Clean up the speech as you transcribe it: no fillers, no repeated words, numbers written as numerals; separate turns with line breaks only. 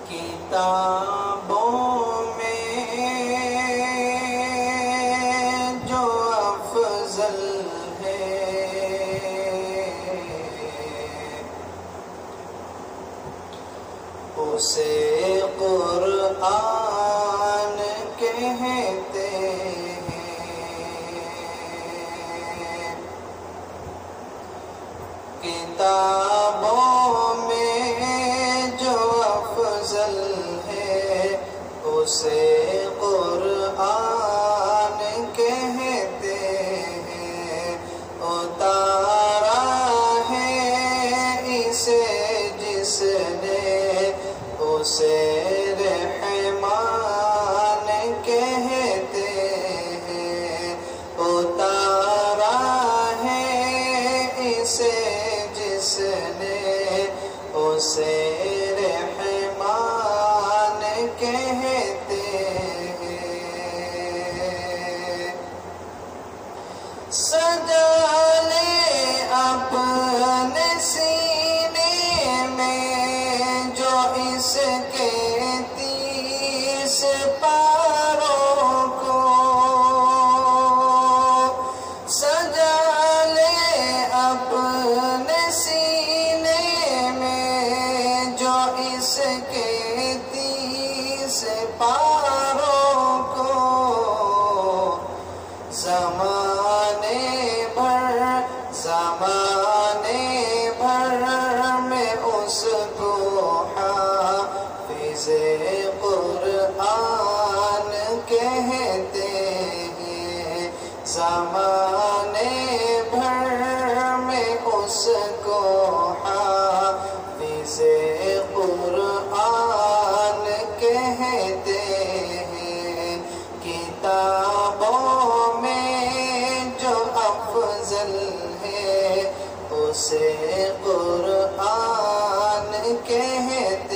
کتابوں میں جو افضل ہے اسے قرآن کہتے ہیں۔ کتابوں میں جو افضل ہے اسے قرآن کہتے ہیں۔ اتارا ہے اسے جس نے اسے رحمان کہتے ہیں۔ اتارا ہے اسے جس نے اسے رحمان کہتے ہیں۔ سجا لے اپنے سینے میں جو اس کے 30 پاروں کو، سجا لے اپنے سینے میں جو اس کے 30 پاروں کو، زمانے بھر میں اس کو حافظ قرآن کہتے ہیں۔ زمانے بھر میں اس کو حافظ قرآن کہتے ہیں۔ کتابوں میں جو افضل ہے اسے قرآن کہتے